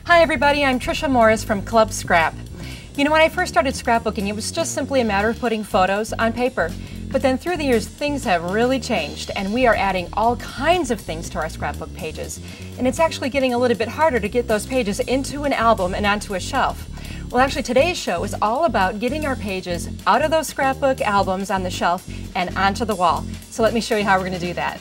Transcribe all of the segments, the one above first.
Hi everybody, I'm Tricia Morris from Club Scrap. You know, when I first started scrapbooking, it was just simply a matter of putting photos on paper. But then through the years, things have really changed, and we are adding all kinds of things to our scrapbook pages. And it's actually getting a little bit harder to get those pages into an album and onto a shelf. Well, actually, today's show is all about getting our pages out of those scrapbook albums on the shelf and onto the wall. So let me show you how we're going to do that.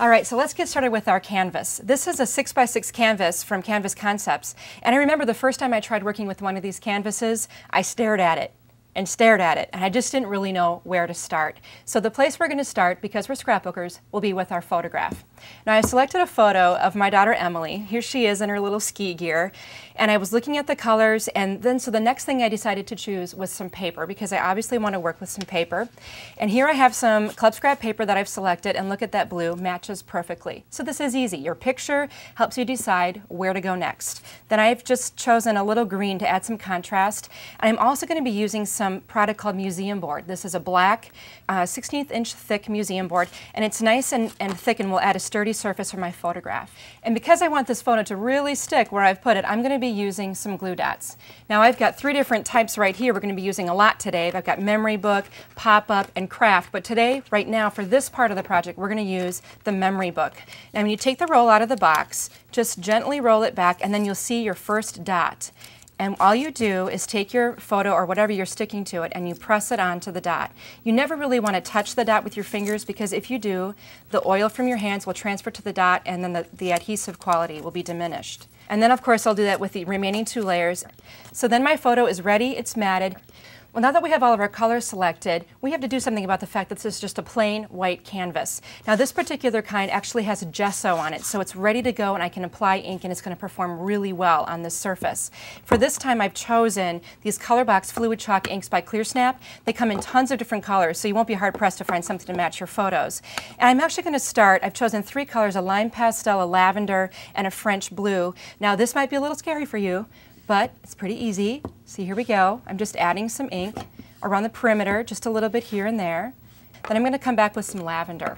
All right, so let's get started with our canvas. This is a 6x6 canvas from Canvas Concepts. And I remember the first time I tried working with one of these canvases, I stared at it and stared at it, and I just didn't really know where to start. So the place we're going to start, because we're scrapbookers, will be with our photograph. Now I've selected a photo of my daughter Emily. Here she is in her little ski gear, and I was looking at the colors, and then so the next thing I decided to choose was some paper, because I obviously want to work with some paper. And here I have some Club Scrap paper that I've selected, and look at that blue, matches perfectly. So this is easy. Your picture helps you decide where to go next. Then I've just chosen a little green to add some contrast, and I'm also going to be using some product called museum board. This is a black 16th inch thick museum board, and it's nice and thick and will add a sturdy surface for my photograph. And because I want this photo to really stick where I've put it, I'm going to be using some glue dots. Now I've got 3 different types right here we're going to be using a lot today. I've got memory book, pop-up, and craft, but today, right now, for this part of the project, we're going to use the memory book. Now when you take the roll out of the box, just gently roll it back, and then you'll see your first dot. And all you do is take your photo or whatever you're sticking to it and you press it onto the dot. You never really want to touch the dot with your fingers, because if you do, the oil from your hands will transfer to the dot, and then the adhesive quality will be diminished. And then of course I'll do that with the remaining 2 layers. So then my photo is ready, it's matted. Well, now that we have all of our colors selected, we have to do something about the fact that this is just a plain white canvas. Now this particular kind actually has gesso on it, so it's ready to go and I can apply ink and it's going to perform really well on this surface. For this time I've chosen these Colorbox Fluid Chalk inks by Clearsnap. They come in tons of different colors, so you won't be hard pressed to find something to match your photos. And I'm actually going to start, I've chosen 3 colors, a lime pastel, a lavender, and a French blue. Now this might be a little scary for you, but it's pretty easy. See, here we go. I'm just adding some ink around the perimeter, just a little bit here and there. Then I'm going to come back with some lavender.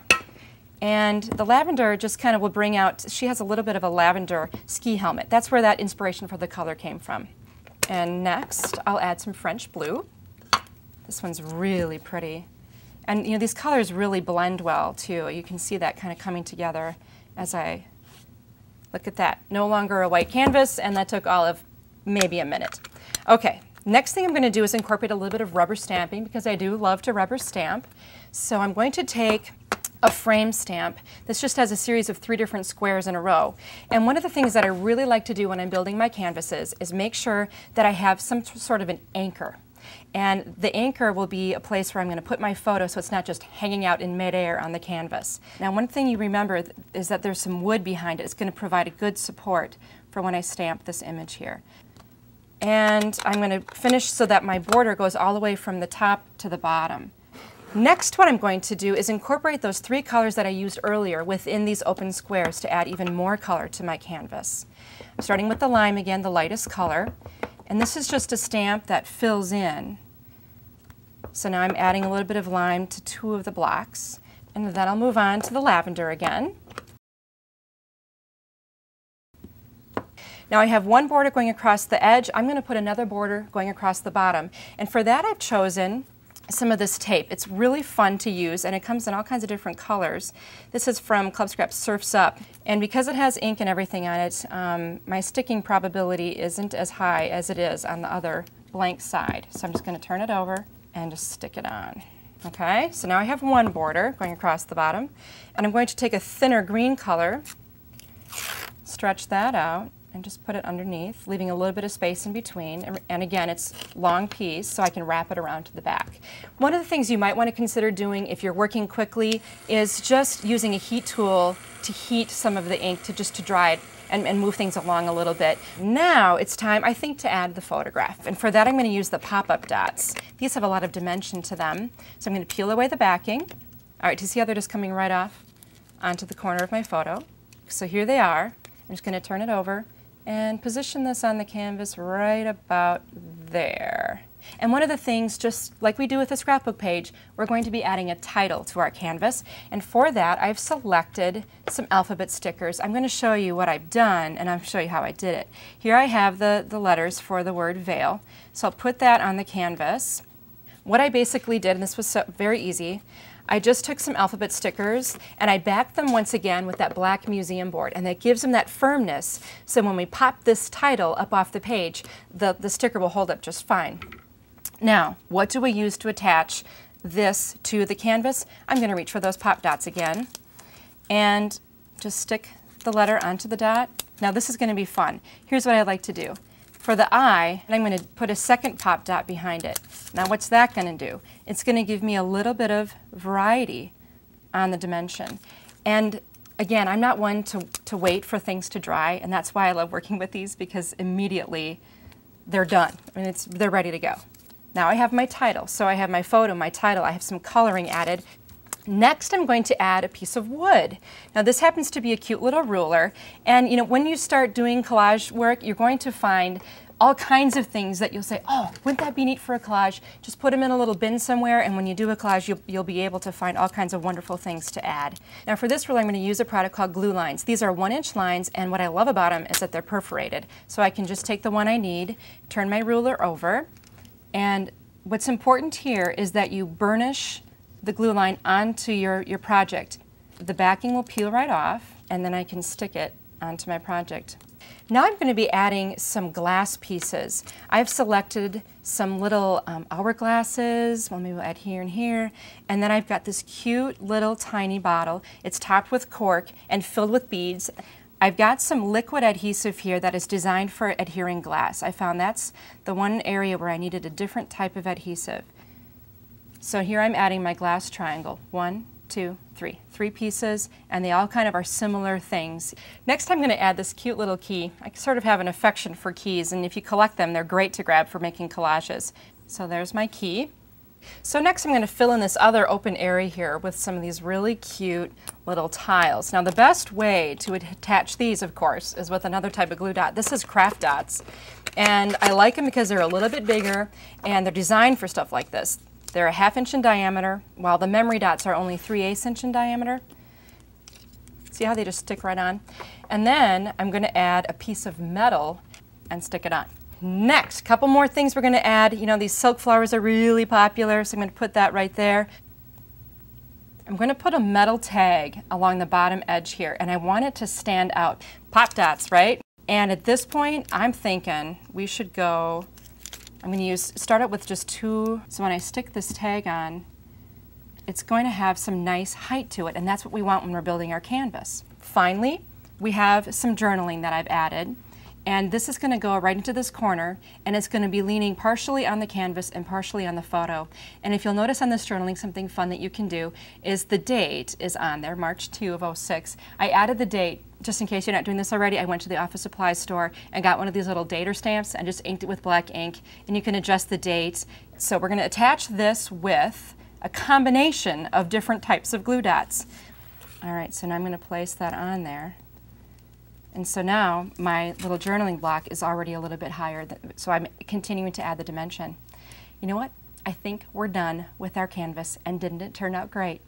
And the lavender just kind of will bring out, she has a little bit of a lavender ski helmet. That's where that inspiration for the color came from. And next, I'll add some French blue. This one's really pretty. And you know, these colors really blend well too. You can see that kind of coming together as I look at that. No longer a white canvas, and that took all of maybe a minute. Okay, next thing I'm going to do is incorporate a little bit of rubber stamping, because I do love to rubber stamp. So I'm going to take a frame stamp. This just has a series of 3 different squares in a row. And one of the things that I really like to do when I'm building my canvases is make sure that I have some sort of an anchor. And the anchor will be a place where I'm going to put my photo so it's not just hanging out in midair on the canvas. Now one thing you remember is that there's some wood behind it. It's going to provide a good support for when I stamp this image here. And I'm going to finish so that my border goes all the way from the top to the bottom. Next, what I'm going to do is incorporate those 3 colors that I used earlier within these open squares to add even more color to my canvas. I'm starting with the lime again, the lightest color. And this is just a stamp that fills in. So now I'm adding a little bit of lime to 2 of the blocks. And then I'll move on to the lavender again. Now I have 1 border going across the edge. I'm going to put another border going across the bottom. And for that I've chosen some of this tape. It's really fun to use, and it comes in all kinds of different colors. This is from Club Scrap Surf's Up. And because it has ink and everything on it, my sticking probability isn't as high as it is on the other blank side. So I'm just going to turn it over and just stick it on. Okay, so now I have 1 border going across the bottom. And I'm going to take a thinner green color, stretch that out, and just put it underneath, leaving a little bit of space in between. And again, it's long piece, so I can wrap it around to the back. One of the things you might want to consider doing if you're working quickly is just using a heat tool to heat some of the ink to dry it and move things along a little bit. Now it's time, I think, to add the photograph. And for that I'm going to use the pop-up dots. These have a lot of dimension to them. So I'm going to peel away the backing. All right, do you see how they're just coming right off onto the corner of my photo? So here they are. I'm just going to turn it over and position this on the canvas right about there. And one of the things, just like we do with the scrapbook page, we're going to be adding a title to our canvas. And for that, I've selected some alphabet stickers. I'm going to show you what I've done, and I'll show you how I did it. Here I have the letters for the word veil. So I'll put that on the canvas. What I basically did, and this was very easy, I just took some alphabet stickers and I backed them once again with that black museum board, and that gives them that firmness, so when we pop this title up off the page, the sticker will hold up just fine. Now, what do we use to attach this to the canvas? I'm going to reach for those pop dots again and just stick the letter onto the dot. Now this is going to be fun. Here's what I like to do. For the eye, I'm going to put a second pop dot behind it. Now what's that going to do? It's going to give me a little bit of variety on the dimension. And again, I'm not one to wait for things to dry, and that's why I love working with these, because immediately they're done. I mean, they're ready to go. Now I have my title. So I have my photo, my title, I have some coloring added. Next, I'm going to add a piece of wood. Now this happens to be a cute little ruler, and you know, when you start doing collage work, you're going to find all kinds of things that you'll say, oh, wouldn't that be neat for a collage? Just put them in a little bin somewhere, and when you do a collage, you'll be able to find all kinds of wonderful things to add. Now for this ruler, I'm going to use a product called glue lines. These are 1-inch lines, and what I love about them is that they're perforated. So I can just take the one I need, turn my ruler over, and what's important here is that you burnish the glue line onto your project. The backing will peel right off, and then I can stick it onto my project. Now I'm going to be adding some glass pieces. I've selected some little hourglasses. Well, maybe we'll add here and here. And then I've got this cute little tiny bottle. It's topped with cork and filled with beads. I've got some liquid adhesive here that is designed for adhering glass. I found that's the one area where I needed a different type of adhesive. So here I'm adding my glass triangle. 1, 2, 3. 3 pieces, and they all kind of are similar things. Next I'm going to add this cute little key. I sort of have an affection for keys, and if you collect them, they're great to grab for making collages. So there's my key. So next I'm going to fill in this other open area here with some of these really cute little tiles. Now the best way to attach these, of course, is with another type of glue dot. This is craft dots, and I like them because they're a little bit bigger and they're designed for stuff like this. They're a 1/2 inch in diameter, while the memory dots are only 3/8 inch in diameter. See how they just stick right on? And then I'm going to add a piece of metal and stick it on. Next, a couple more things we're going to add. You know, these silk flowers are really popular, so I'm going to put that right there. I'm going to put a metal tag along the bottom edge here, and I want it to stand out. Pop dots, right? And at this point, I'm thinking we should go, I'm going to start out with just 2. So when I stick this tag on, it's going to have some nice height to it, and that's what we want when we're building our canvas. Finally, we have some journaling that I've added. And this is going to go right into this corner, and it's going to be leaning partially on the canvas and partially on the photo. And if you'll notice on this journaling, something fun that you can do is the date is on there, March 2 of 06. I added the date, just in case you're not doing this already. I went to the office supply store and got one of these little dater stamps and just inked it with black ink, and you can adjust the date. So we're going to attach this with a combination of different types of glue dots. All right, so now I'm going to place that on there. And so now my little journaling block is already a little bit higher, so I'm continuing to add the dimension. You know what? I think we're done with our canvas, and didn't it turn out great?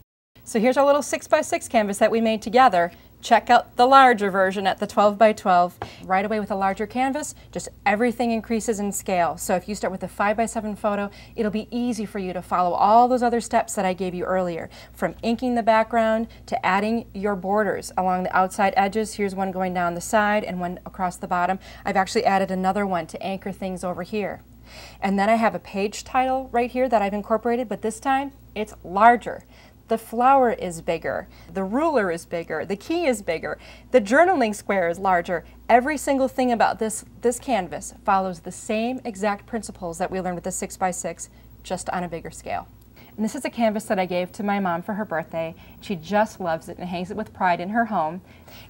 So here's our little 6x6 canvas that we made together. Check out the larger version at the 12x12. Right away with a larger canvas, just everything increases in scale. So if you start with a 5x7 photo, it'll be easy for you to follow all those other steps that I gave you earlier, from inking the background to adding your borders along the outside edges. Here's one going down the side and one across the bottom. I've actually added another one to anchor things over here. And then I have a page title right here that I've incorporated, but this time it's larger. The flower is bigger, the ruler is bigger, the key is bigger, the journaling square is larger. Every single thing about this canvas follows the same exact principles that we learned with the 6x6, just on a bigger scale. And this is a canvas that I gave to my mom for her birthday. She just loves it and hangs it with pride in her home.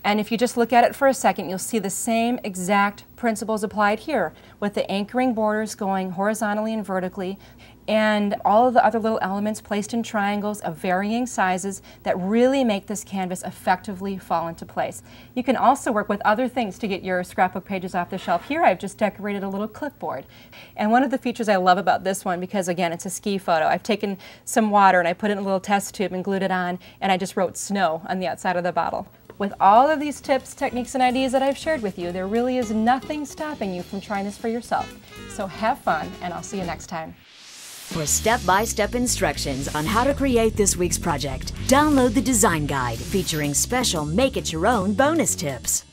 And if you just look at it for a second, you'll see the same exact principles applied here, with the anchoring borders going horizontally and vertically. and all of the other little elements placed in triangles of varying sizes that really make this canvas effectively fall into place. You can also work with other things to get your scrapbook pages off the shelf. Here I've just decorated a little clipboard. And one of the features I love about this one, because again it's a ski photo, I've taken some water and I put it in a little test tube and glued it on, and I just wrote snow on the outside of the bottle. With all of these tips, techniques, and ideas that I've shared with you, there really is nothing stopping you from trying this for yourself. So have fun, and I'll see you next time. For step-by-step instructions on how to create this week's project, download the design guide featuring special make-it-your-own bonus tips.